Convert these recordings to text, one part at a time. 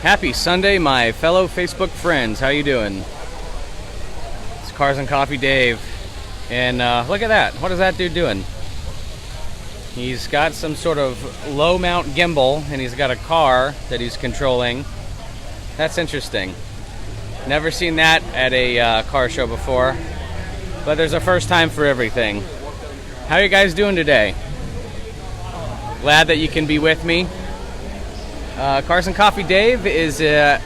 Happy Sunday, my fellow Facebook friends. How you doing? It's Cars and Coffee Dave. And look at that. What is that dude doing? He's got some sort of low mount gimbal, and he's got a car that he's controlling. That's interesting. Never seen that at a car show before. But there's a first time for everything. How are you guys doing today? Glad that you can be with me. Cars and Coffee Dave is at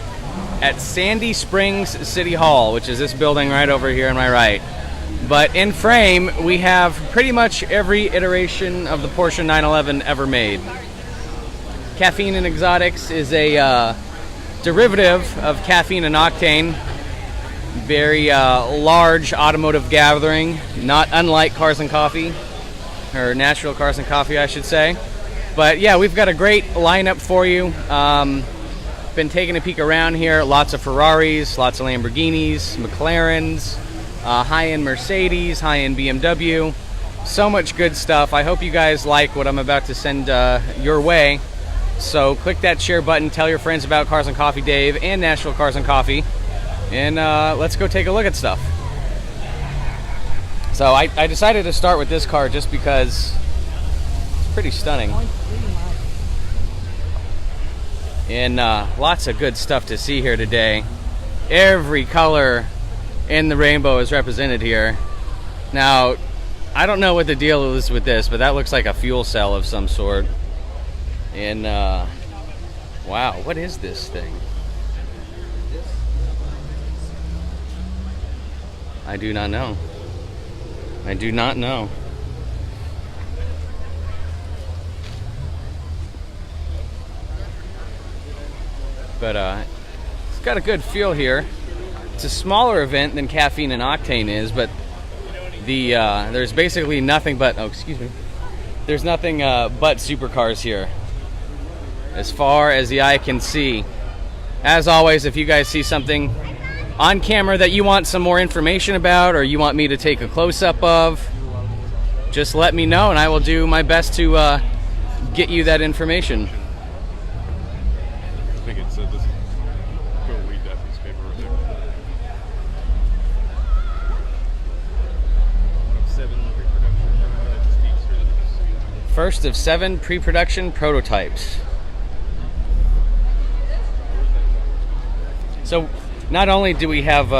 Sandy Springs City Hall, which is this building right over here on my right. But in frame, we have pretty much every iteration of the Porsche 911 ever made. Caffeine and Exotics is a derivative of Caffeine and Octane. Very large automotive gathering, not unlike Cars and Coffee, or Natural Cars and Coffee, I should say. But yeah, we've got a great lineup for you. Been taking a peek around here. Lots of Ferraris, lots of Lamborghinis, McLarens, high-end Mercedes, high-end BMW. So much good stuff. I hope you guys like what I'm about to send your way. So click that share button. Tell your friends about Cars and Coffee Dave and National Cars and Coffee. And let's go take a look at stuff. So I decided to start with this car just because it's pretty stunning. And lots of good stuff to see here today. Every color in the rainbow is represented here. Now, I don't know what the deal is with this, but that looks like a fuel cell of some sort. And wow, what is this thing? I do not know. I do not know. But it's got a good feel here. It's a smaller event than Caffeine and Octane is, but the there's basically nothing but there's nothing but supercars here, as far as the eye can see. As always, if you guys see something on camera that you want some more information about, or you want me to take a close-up of, just let me know and I will do my best to get you that information. I think it's this. Go read that piece of paper right there. First of 7 pre-production prototypes. So not only do we have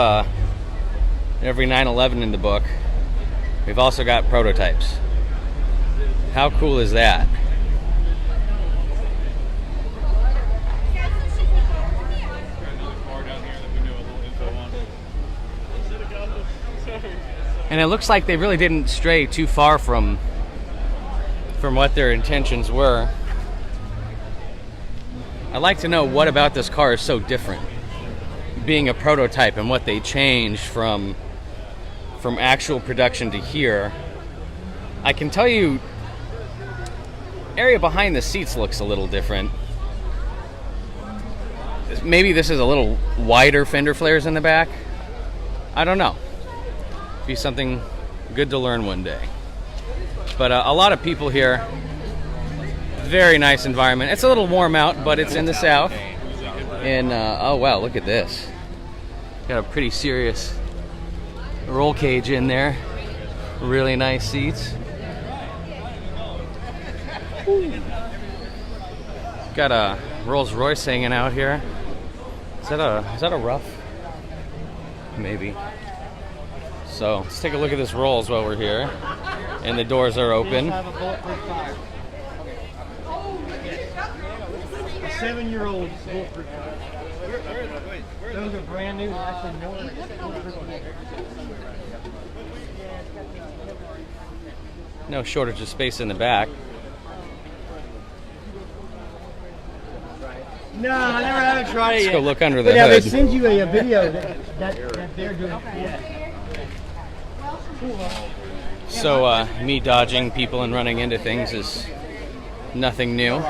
every 911 in the book, we've also got prototypes. How cool is that? And it looks like they really didn't stray too far from what their intentions were. I'd like to know what about this car is so different, being a prototype, and what they changed from actual production to here. I can tell you, area behind the seats looks a little different. Maybe this is a little wider fender flares in the back. I don't know. Be something good to learn one day. But a lot of people here. Very nice environment. It's a little warm out, but it's in the south. And oh wow, look at this. Got a pretty serious roll cage in there. Really nice seats. Got a Rolls Royce hanging out here. Is that a rough? Maybe. So let's take a look at this Rolls while we're here. And the doors are open. A 7-year-old bulletproof tire. Those are brand new. Actually, more. No shortage of space in the back. No, I never haven't tried it Let's yet. go look under the Yeah, they hood. send you a video that they're doing. Yeah. So me dodging people and running into things is nothing new.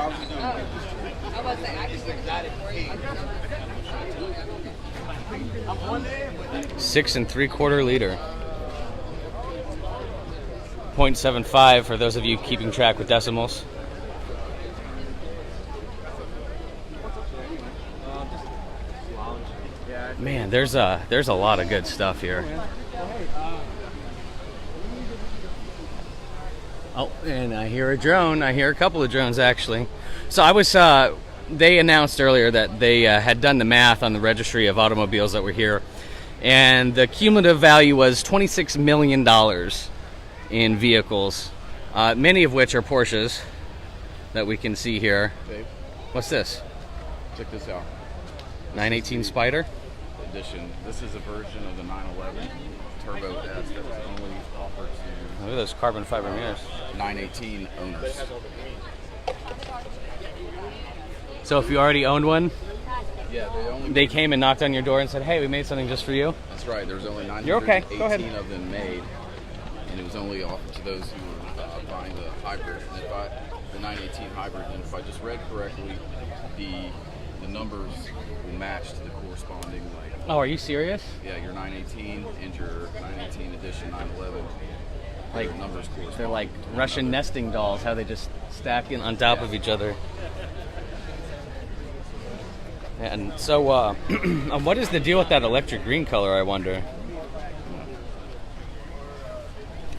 6 3/4 liter. 0.75 for those of you keeping track with decimals. Man, there's a lot of good stuff here. Oh, and I hear a drone. I hear a couple of drones, actually. So I was, they announced earlier that they had done the math on the registry of automobiles that were here, and the cumulative value was $26 million in vehicles, many of which are Porsches that we can see here. Dave, What's this? check this out. 918 Spider? Edition. This is a version of the 911 Turbo S that was only offered to Look at those carbon fiber mirrors. 918 owners. So if you already owned one, Yeah, they came and knocked on your door and said, hey, we made something just for you? That's right. There was only You're okay. Go ahead. 918 of them made, and it was only offered to those who were buying the hybrid. And if the 918 hybrid, and if I just read correctly, the numbers will match to the corresponding, like, Oh, are you serious? yeah, your 918 and your 918 edition 911. Like, their numbers correspond. They're like to one Russian another. nesting dolls, how they just stack in on top Yeah. of each other. And so, what is the deal with that electric green color, I wonder?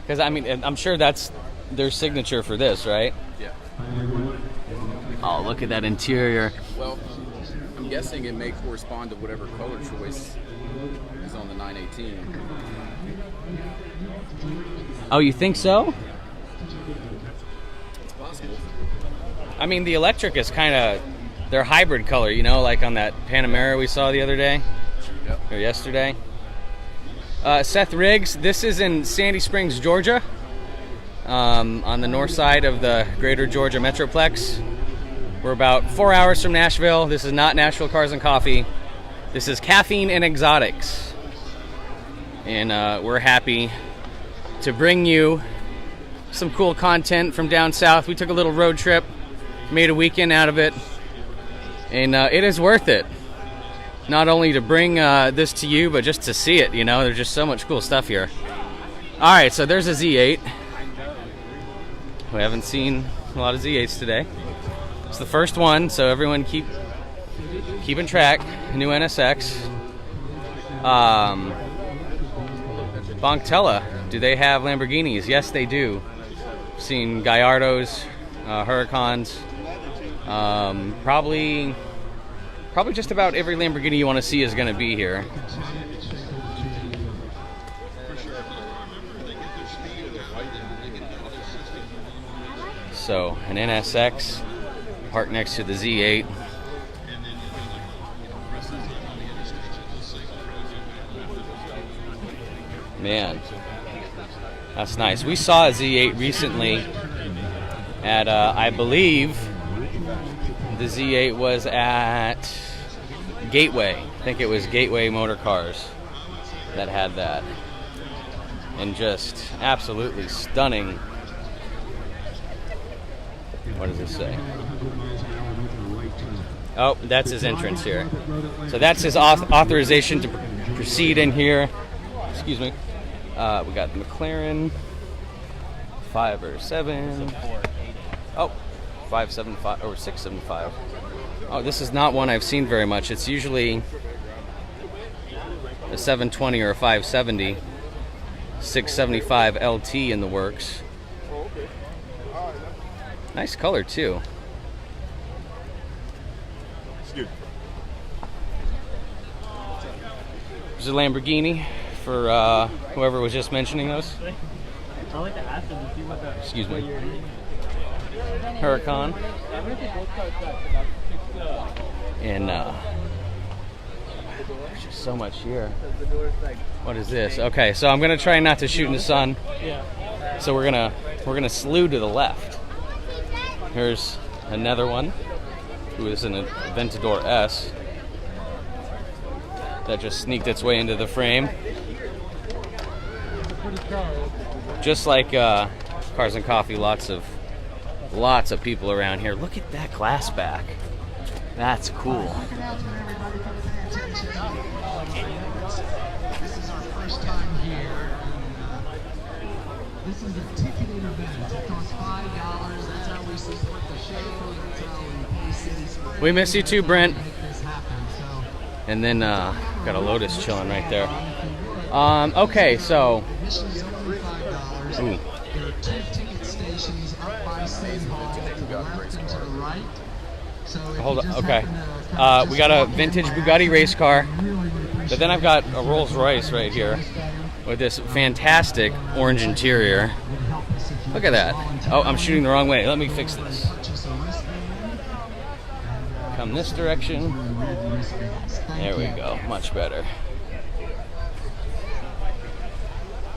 Because, I mean, I'm sure that's their signature for this, right? Yeah. Oh, look at that interior. Well, I'm guessing it may correspond to whatever color choice is on the 918. Oh, you think so? It's possible. I mean, the electric is kind of their hybrid color, you know, like on that Panamera we saw the other day, Yep. or yesterday. Seth Riggs, this is in Sandy Springs, Georgia, on the north side of the greater Georgia Metroplex. We're about 4 hours from Nashville. This is not Nashville Cars and Coffee. This is Caffeine and Exotics. And we're happy to bring you some cool content from down south. We took a little road trip, made a weekend out of it, and it is worth it. Not only to bring this to you, but just to see it, you know. There's just so much cool stuff here. All right, so there's a Z8. We haven't seen a lot of Z8s today. It's the first one, so everyone keeping track. New NSX. Bonctella, do they have Lamborghinis? Yes, they do. Seen Gallardos, Huracans. Probably just about every Lamborghini you want to see is going to be here. So, an NSX parked next to the Z8. Man, that's nice. We saw a Z8 recently at, I believe, the Z8 was at Gateway. I think it was Gateway Motor Cars that had that. And just absolutely stunning. What does it say? Oh, that's his entrance here. So that's his authorization to proceed in here. Excuse me. We got the McLaren 5 or 7. Oh, 575 or 675. Oh, this is not one I've seen very much. It's usually a 720 or a 570. 675 LT in the works. Nice color too. There's a Lamborghini for whoever was just mentioning those. I like to ask them to see what the. Excuse me. what you're eating. Huracan. And there's just so much here. What is this? Okay, so I'm gonna try not to shoot in the sun. Yeah. So we're gonna slew to the left. Here's another one, who is an Aventador S that just sneaked its way into the frame. Just like Cars and Coffee, lots of people around here. Look at that glass back. That's cool. This is our first time here. This is a ticketed event. It costs $5. That's how we support the show. That's how we pay City Springs. We miss you too, Brent. Make this happen. So And then Got a Lotus chilling right there. Okay, so. Ooh. There are 2 ticket stations up by City Hall to the left and to the right. So Hold on. Okay. We got a vintage Bugatti race car, but then I've got a Rolls Royce right here with this fantastic orange interior. Look at that. Oh, I'm shooting the wrong way. Let me fix this. Come this direction. There we go. Much better.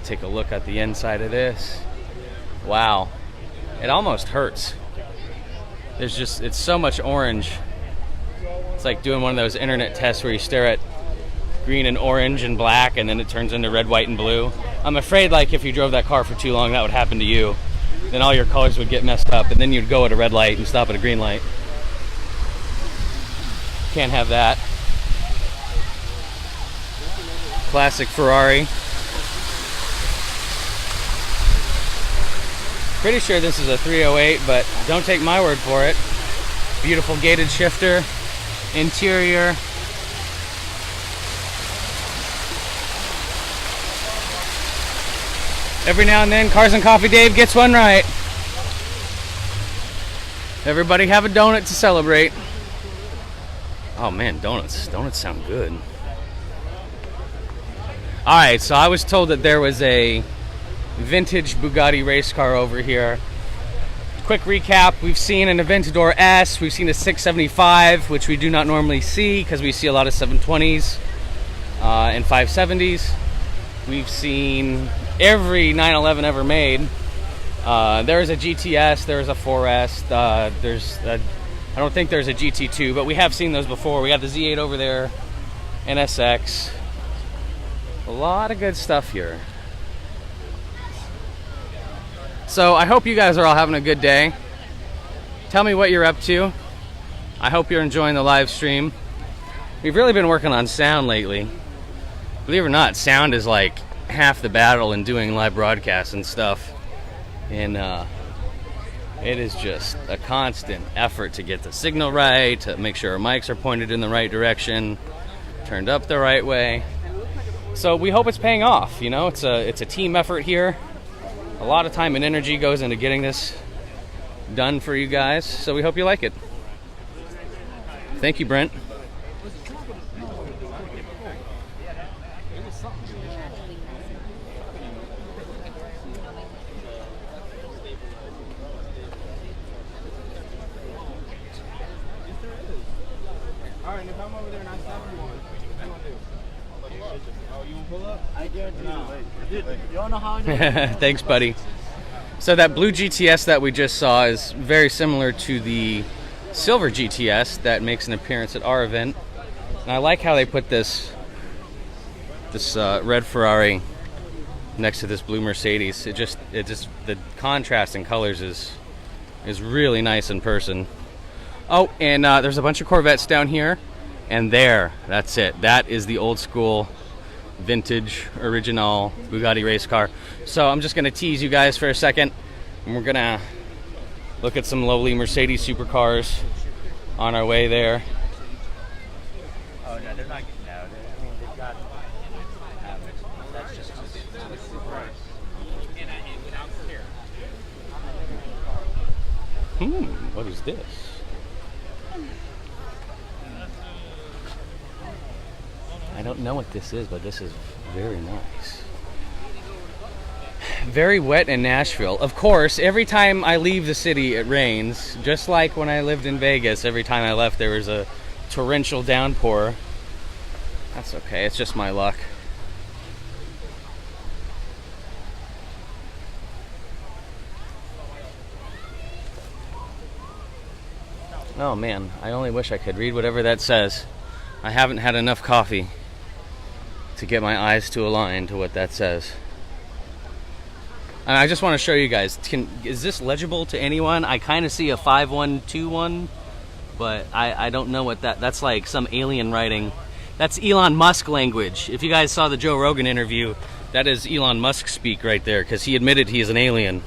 Take a look at the inside of this. Wow. It almost hurts. It's so much orange. It's like doing one of those internet tests where you stare at green and orange and black and then it turns into red, white, and blue. I'm afraid like if you drove that car for too long that would happen to you. Then all your colors would get messed up and then you'd go at a red light and stop at a green light. Can't have that. Classic Ferrari. Pretty sure this is a 308, but don't take my word for it. Beautiful gated shifter, interior. Every now and then, Cars and Coffee Dave gets one right. Everybody have a donut to celebrate. Oh man, donuts. Donuts sound good. Alright, so I was told that there was a vintage Bugatti race car over here. Quick recap, we've seen an Aventador S, we've seen a 675, which we do not normally see because we see a lot of 720s and 570s. We've seen every 911 ever made. There is a GTS, there is a 4S, I don't think there's a GT2, but we have seen those before. We got the Z8 over there, NSX. A lot of good stuff here. So I hope you guys are all having a good day. Tell me what you're up to. I hope you're enjoying the live stream. We've really been working on sound lately. Believe it or not, sound is like half the battle in doing live broadcasts and stuff. And it is just a constant effort to get the signal right, to make sure our mics are pointed in the right direction, turned up the right way. So we hope it's paying off. You know, it's a team effort here. A lot of time and energy goes into getting this done for you guys, so we hope you like it. Thank you, Brent. Alright, now come over there and I stop you. Oh, you want to pull up? I guarantee you. You don't know how I Thanks, buddy. So that blue GTS that we just saw is very similar to the silver GTS that makes an appearance at our event. And I like how they put this red Ferrari next to this blue Mercedes. It just the contrast in colors is really nice in person. Oh, and there's a bunch of Corvettes down here, and that's it. That is the old school vintage original Bugatti race car. So I'm just gonna tease you guys for a second, and we're gonna look at some lowly Mercedes supercars on our way there. Oh, no, they're not getting out. I mean, they've got average. That's just What is this? I don't know what this is, but this is very nice. Very wet in Nashville. Of course, every time I leave the city, it rains. Just like when I lived in Vegas, every time I left, there was a torrential downpour. That's okay, it's just my luck. Oh man, I only wish I could read whatever that says. I haven't had enough coffee to get my eyes to align to what that says. And I just want to show you guys, is this legible to anyone? I kind of see a 5121, but I don't know what that's like, some alien writing. That's Elon Musk language. If you guys saw the Joe Rogan interview, that is Elon Musk speak right there, because he admitted he is an alien.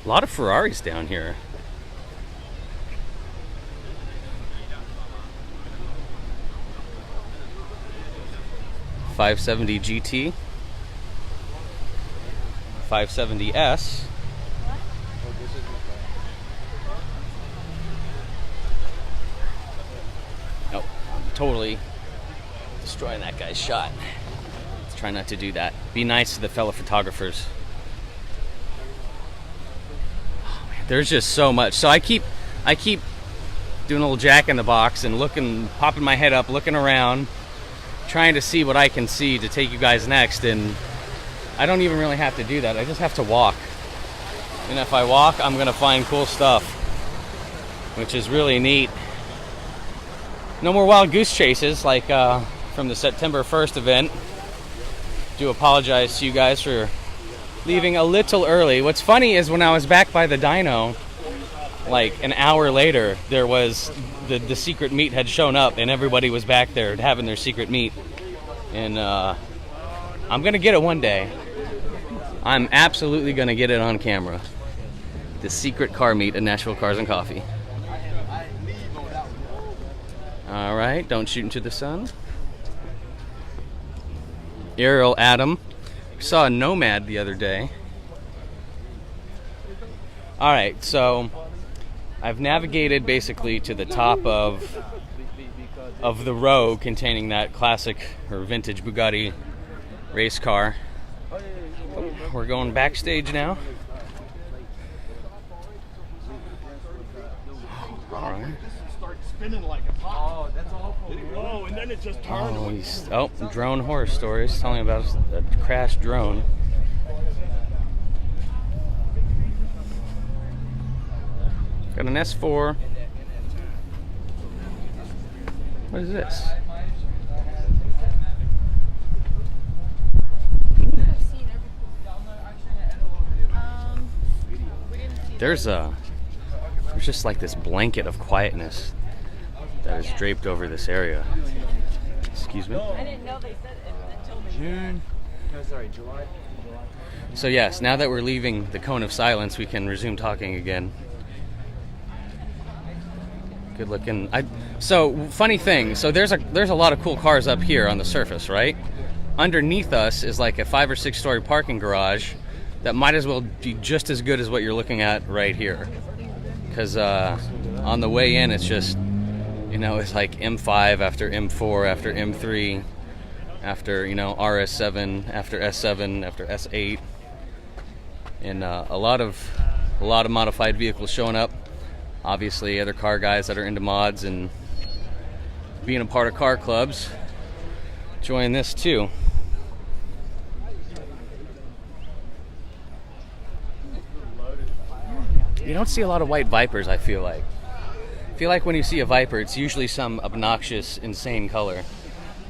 A lot of Ferraris down here. 570 GT, 570S. Oh, I'm totally destroying that guy's shot. Let's try not to do that. Be nice to the fellow photographers. Oh, man, there's just so much. So I keep doing a little jack in the box and looking, popping my head up, looking around, trying to see what I can see to take you guys next. And I don't even really have to do that. I just have to walk. And if I walk, I'm gonna find cool stuff, which is really neat. No more wild goose chases like from the September 1st event. Do apologize to you guys for leaving a little early. What's funny is when I was back by the dyno, like an hour later, there was the secret meet had shown up and everybody was back there having their secret meet. And I'm gonna get it one day. I'm absolutely gonna get it on camera. The secret car meet at Nashville Cars and Coffee. All right, don't shoot into the sun. Ariel Adam. We saw a Nomad the other day. All right, so I've navigated basically to the top of the row containing that classic or vintage Bugatti race car. We're going backstage now. All right. Spinning like a top. Oh, that's awful. Oh, and then it just turned. Drone horror stories. Telling about a crashed drone. Got an S4. What is this? There's just like this blanket of quietness that is draped over this area. Excuse me. I didn't know they said it until June. No, sorry, July. So yes, now that we're leaving the cone of silence, we can resume talking again. Good looking. So funny thing. So there's a lot of cool cars up here on the surface, right? Underneath us is like a 5 or 6 story parking garage that might as well be just as good as what you're looking at right here. Because on the way in, it's just, it's like M5 after M4 after M3 after, RS7 after S7 after S8. And a lot of modified vehicles showing up. Obviously, other car guys that are into mods and being a part of car clubs join this too. You don't see a lot of white Vipers, I feel like. I feel like when you see a Viper, it's usually some obnoxious, insane color.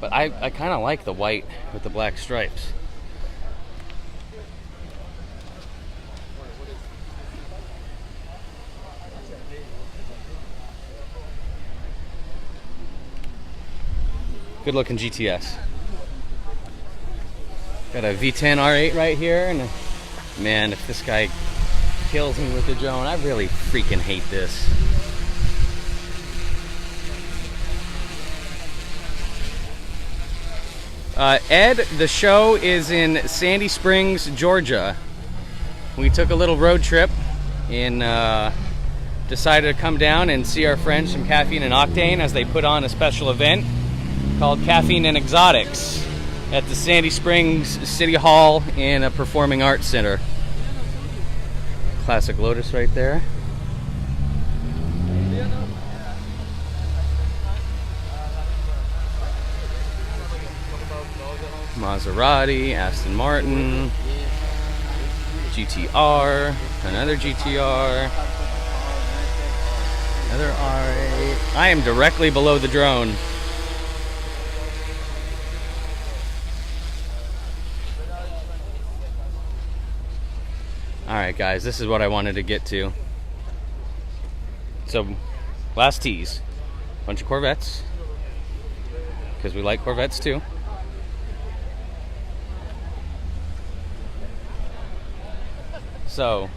But I kind of like the white with the black stripes. Good looking GTS. Got a V10 R8 right here, and man, if this guy kills me with the drone, I really freaking hate this. Ed, the show is in Sandy Springs, Georgia. We took a little road trip and decided to come down and see our friends from Caffeine and Octane as they put on a special event called Caffeine and Exotics at the Sandy Springs City Hall in a Performing Arts Center. Classic Lotus right there. Maserati, Aston Martin, GTR, another GTR, another R8. I am directly below the drone. Alright guys, this is what I wanted to get to. So, last tease. Bunch of Corvettes. Because we like Corvettes too. So,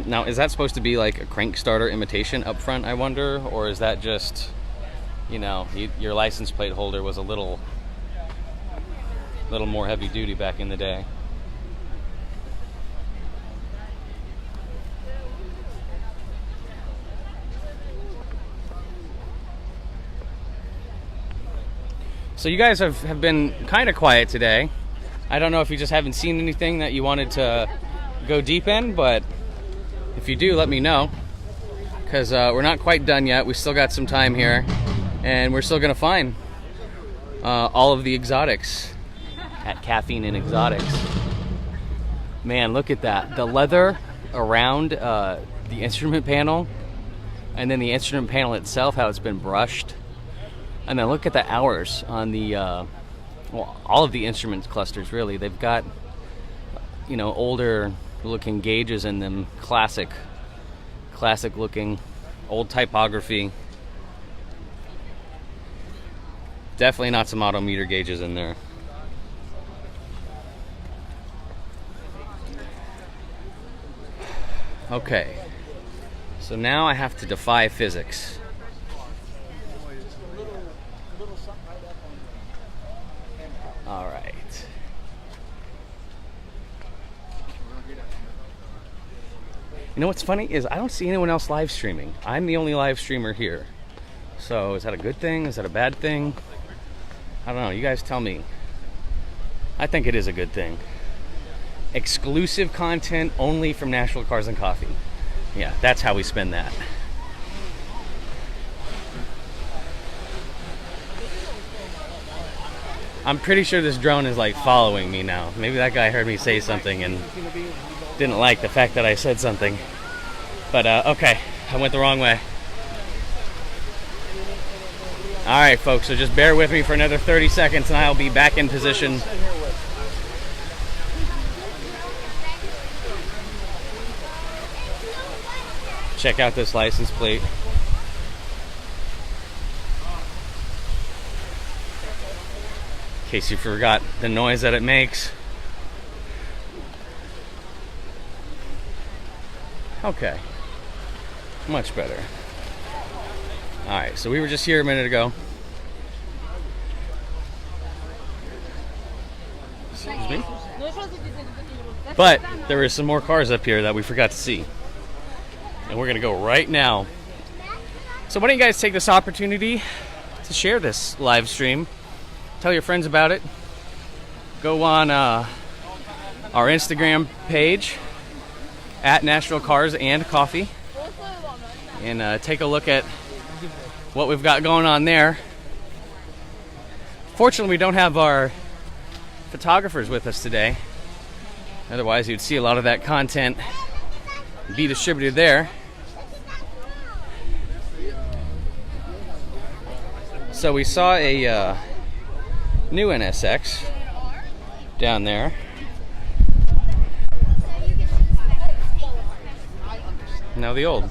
now, is that supposed to be like a crank starter imitation up front, I wonder? Or is that just you know, your license plate holder was a little more heavy duty back in the day. So you guys have been kind of quiet today. I don't know if you just haven't seen anything that you wanted to go deep in, but if you do, let me know, because we're not quite done yet. We still got some time here, and we're still going to find all of the exotics at Caffeine and Exotics. Man, look at that. The leather around the instrument panel, and then the instrument panel itself, how it's been brushed. And then look at the hours on the, well, all of the instruments clusters, really. They've got, you know, older looking gauges in them, classic looking, old typography. Definitely not some odometer gauges in there. Okay, so now I have to defy physics. All right. You know what's funny is I don't see anyone else live streaming. I'm the only live streamer here. So is that a good thing? Is that a bad thing? I don't know. You guys tell me. I think it is a good thing. Exclusive content only from Nashville Cars and Coffee. Yeah, that's how we spend that. I'm pretty sure this drone is like following me now. Maybe that guy heard me say something and didn't like the fact that I said something. But okay, I went the wrong way. All right, folks, so just bear with me for another 30 seconds and I'll be back in position. Check out this license plate. In case you forgot the noise that it makes. Okay, much better. All right, so we were just here a minute ago. Excuse me. But there were some more cars up here that we forgot to see. And we're gonna go right now. So why don't you guys take this opportunity to share this live stream. Tell your friends about it. Go on our Instagram page at Nashville Cars and Coffee and take a look at what we've got going on there. Fortunately, we don't have our photographers with us today. Otherwise, you'd see a lot of that content be distributed there. So we saw a new NSX down there. Now the old.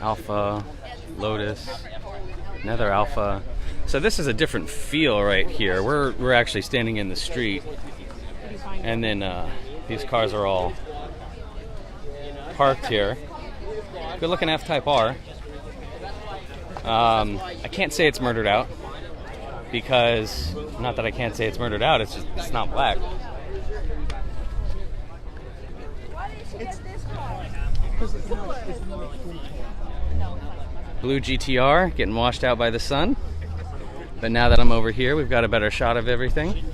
Alpha, Lotus, another Alpha. So this is a different feel right here. We're actually standing in the street. And then these cars are all parked here. Good looking F-Type R. I can't say it's murdered out because, not that I can't say it's murdered out, it's not black. Blue GTR getting washed out by the sun. But now that I'm over here, we've got a better shot of everything.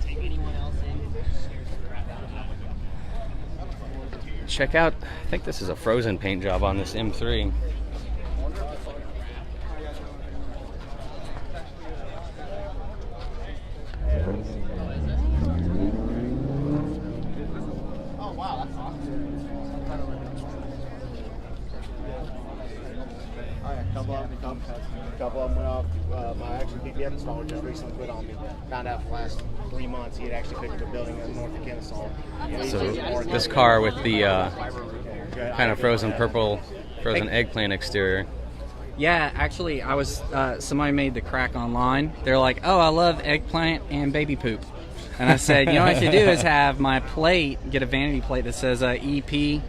Check out, I think this is a frozen paint job on this M3. Oh wow, that's awesome. A couple of them went off. My actual DPF installer just recently quit on me. Found out for the last 3 months he had actually picked up a building in north of Kennesaw. So this car with the kind of frozen purple, frozen eggplant exterior. Yeah, actually, I was somebody made the crack online. They're like, "Oh, I love eggplant and baby poop." And I said, you know what you do is have my plate, get a vanity plate that says EP,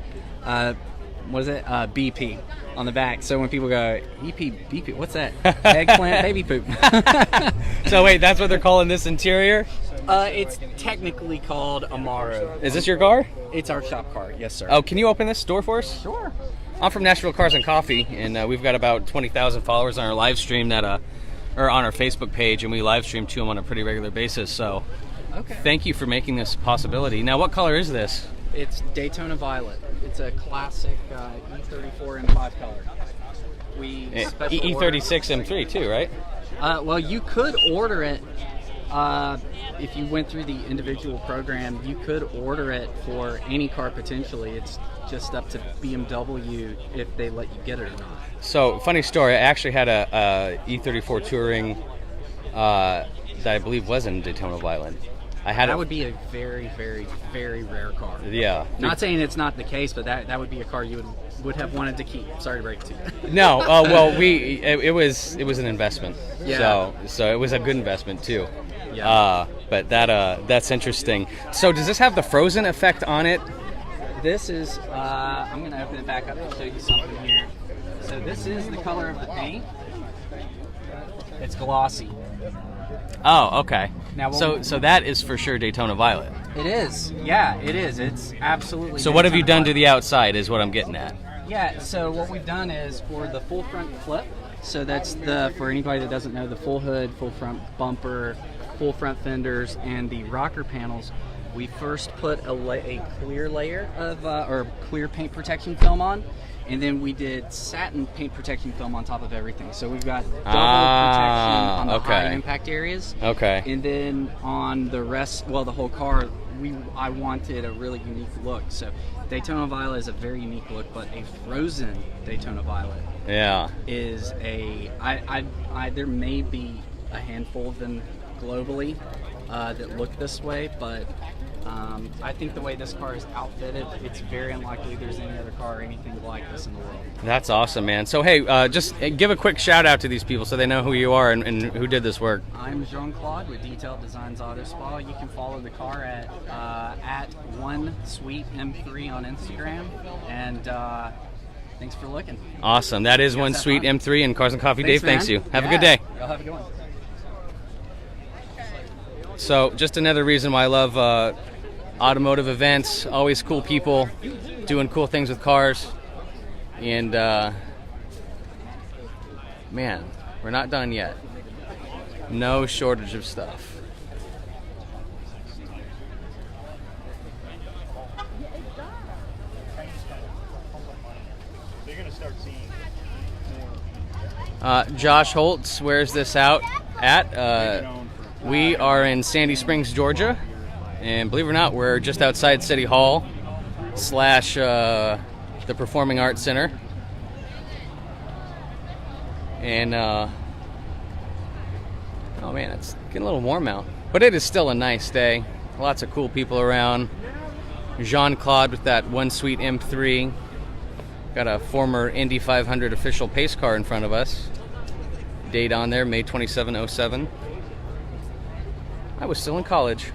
what is it? BP on the back. So when people go, EP, BP, what's that? Eggplant baby poop. So wait, that's what they're calling this interior? It's technically called Amaro. Is this your car? It's our shop car, yes, sir. Oh, can you open this door for us? Sure. I'm from Nashville Cars and Coffee, and we've got about 20,000 followers on our live stream or on our Facebook page, and we live stream to them on a pretty regular basis. So, Okay. thank you for making this a possibility. Now, what color is this? It's Daytona Violet. It's a classic E34 M5 color. We special E36 M3 too, right? well, you could order it if you went through the individual program. You could order it for any car potentially. It's just up to BMW if they let you get it or not. So, funny story. I actually had a E34 Touring that I believe was in Daytona Violet. I had That would be a very, very, very rare car. Yeah. Not saying it's not the case, but that would be a car you would have wanted to keep. Sorry to break it to you. No. Well, it was an investment. Yeah. So it was a good investment too. Yeah. But that's interesting. So does this have the frozen effect on it? This is, I'm going to open it back up to show you something here. So this is the color of the paint. It's glossy. Oh, okay. Now, So that is for sure Daytona Violet. It is. Yeah, it is. It's absolutely. So what have you Daytona done to Violet. the outside is what I'm getting at. Yeah, so what we've done is for the full front flip, so that's for anybody that doesn't know, the full hood, full front bumper, full front fenders, and the rocker panels, we first put a clear layer of, or clear paint protection film on, and then we did satin paint protection film on top of everything. So we've got double protection on the high impact areas. Okay. And then on the rest, well, the whole car, I wanted a really unique look. So Daytona Violet is a very unique look, but a frozen Daytona Violet is there may be a handful of them globally that look this way, but I think the way this car is outfitted, it's very unlikely there's any other car or anything like this in the world. That's awesome, man. So hey, just give a quick shout out to these people so they know who you are and who did this work. I'm Jean-Claude with Detailed Designs Auto Spa. You can follow the car at One Sweet M3 on Instagram, and thanks for looking. Awesome. That is One Sweet M3 and Cars and Coffee. Thanks, Dave, thanks man. you. Have a good day. Y'all have a good one. So just another reason why I love automotive events. Always cool people doing cool things with cars. And man, we're not done yet. No shortage of stuff. They're gonna start seeing Josh Holtz wears this out at. We are in Sandy Springs, Georgia, and believe it or not, we're just outside City Hall / the Performing Arts Center. And oh man, it's getting a little warm out, but it is still a nice day. Lots of cool people around. Jean-Claude with that One Sweet M3. Got a former Indy 500 official pace car in front of us. Date on there, May 27, 07. I was still in college.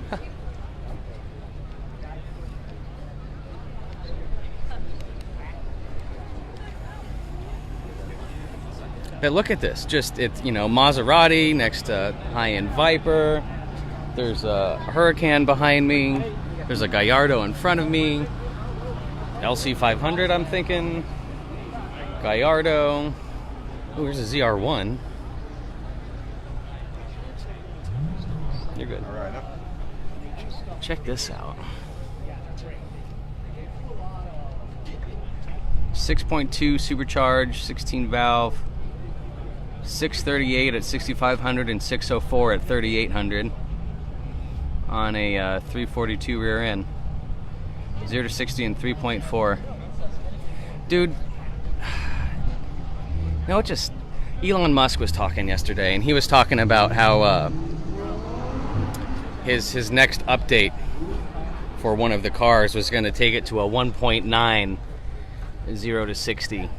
But look at this. Just, it's, Maserati next to high-end Viper. There's a Huracan behind me. There's a Gallardo in front of me. LC 500, I'm thinking. Gallardo. Oh, here's a ZR1. You're good. All right. Check this out. 6.2 supercharged, 16 valve, 638 at 6,500 and 604 at 3,800 on a 342 rear end. 0 to 60 in 3.4. Dude, just Elon Musk was talking yesterday, and he was talking about how his next update for one of the cars was going to take it to a 1.9 0 to 60,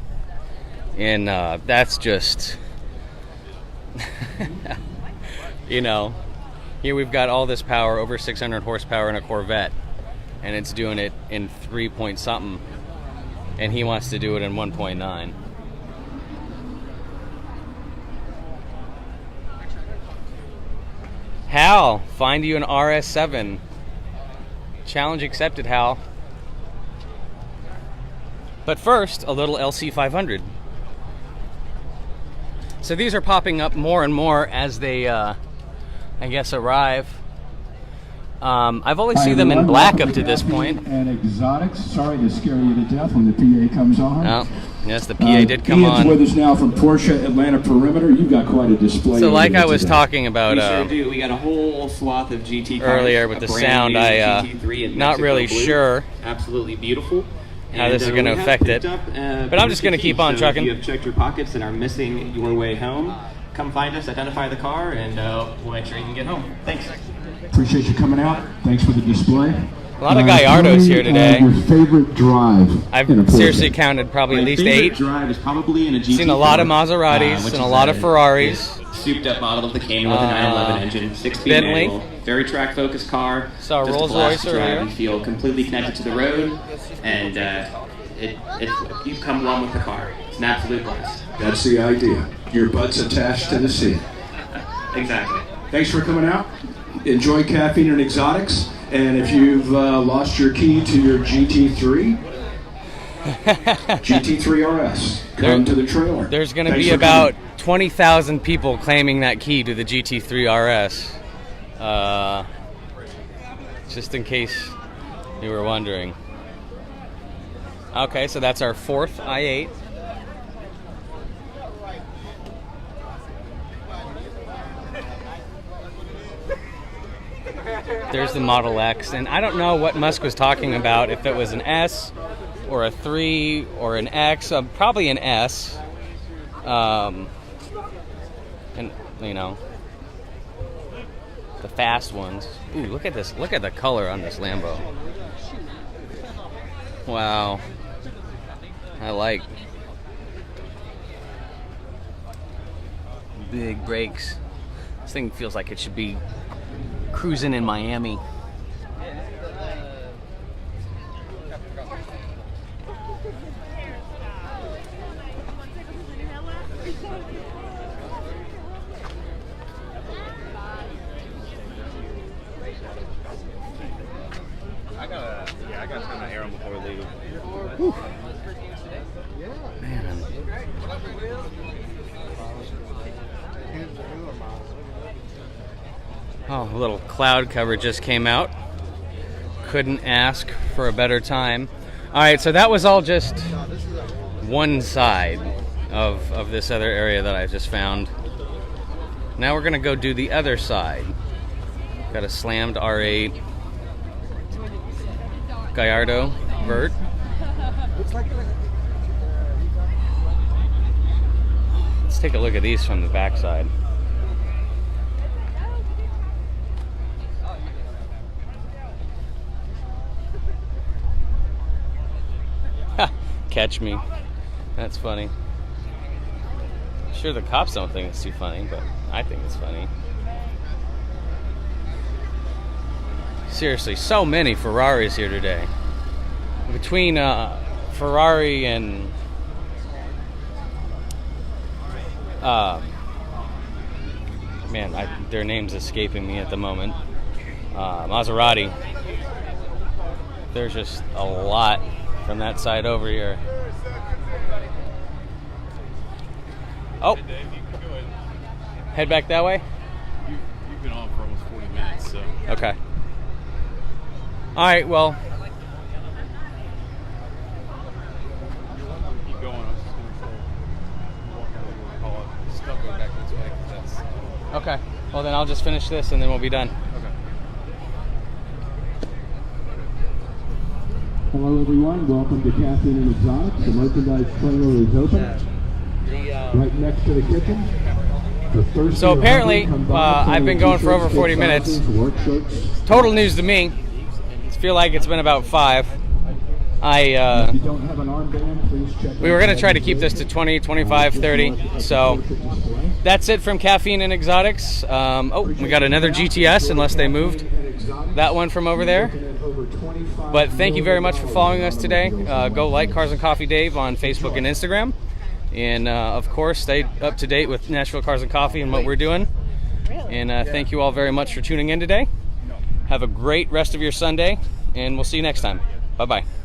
and that's just Here we've got all this power, over 600 horsepower in a Corvette, and it's doing it in 3 point something, and he wants to do it in 1.9. Hal, find you an RS7. Challenge accepted, Hal. But first, a little LC500. So these are popping up more and more as they, I guess, arrive. I've only seen them in black up to this point. And Exotics. Sorry to scare you to death when the PA comes on. Oh, yes, the PA did come Ian's on. with us now from Porsche Atlanta Perimeter. You've got quite a display. So like I was today. talking about We sure do. We got a whole swath of GT cars, earlier with the sound, I not really sure absolutely beautiful. how this is going to affect it. But I'm just going to keep on trucking. If you have checked your pockets and are missing your way home, come find us, identify the car, and we'll make sure you can get home. Thanks. Appreciate you coming out. Thanks for the display. A lot of Gallardos here today. Your favorite drive? I've seriously counted probably at least 8. Drive is probably in a GT. Seen a lot of Maseratis and a lot of Ferraris. Souped up model of the Cayman with a 911 engine, 6-speed Bentley. manual, very track focused car. Saw a just Rolls blast Royce to drive earlier. and feel completely connected to the road, and you become one with the car. It's an absolute blast. That's the idea. Your butt's attached to the seat. Exactly. Thanks for coming out. Enjoy Caffeine and Exotics. And if you've lost your key to your GT3, GT3 RS, come to the trailer. There's going to be about 20,000 people claiming that key to the GT3 RS. Just in case you were wondering. Okay, so that's our 4th i8. There's the Model X, and I don't know what Musk was talking about, if it was an S or a 3 or an X, probably an S. And, you know, the fast ones. Ooh, look at this. Look at the color on this Lambo. Wow. I like big brakes. This thing feels like it should be cruising in Miami. I got to turn my air on before we leave. Whew. Man. Oh, a little cloud cover just came out. Couldn't ask for a better time. All right, so that was all just one side of this other area that I just found. Now we're going to go do the other side. Got a slammed R8 Gallardo vert. Let's take a look at these from the backside. Catch me. That's funny. Sure, the cops don't think it's too funny, but I think it's funny. Seriously, so many Ferraris here today. Between Ferrari and their name's escaping me at the moment. Maserati. There's just a lot from that side over here. Oh, head back that way? You've been on for almost 40 minutes, so. Okay. All right, well. Keep going. I was just going to say, walk out and call it. Stuff going back this way, because that's. Okay. Well, then I'll just finish this and then we'll be done. Okay. Hello everyone, welcome to Caffeine and Exotics. The merchandise trailer is open. Right next to the kitchen. So apparently, I've been going for over 40 minutes. Total news to me. I feel like it's been about 5. We were going to try to keep this to 20, 25, 30. So that's it from Caffeine and Exotics. Oh, we got another GTS, unless they moved that one from over there. But thank you very much for following us today. Go like Cars and Coffee Dave on Facebook and Instagram. And, of course, stay up to date with Nashville Cars and Coffee and what we're doing. And thank you all very much for tuning in today. Have a great rest of your Sunday, and we'll see you next time. Bye-bye.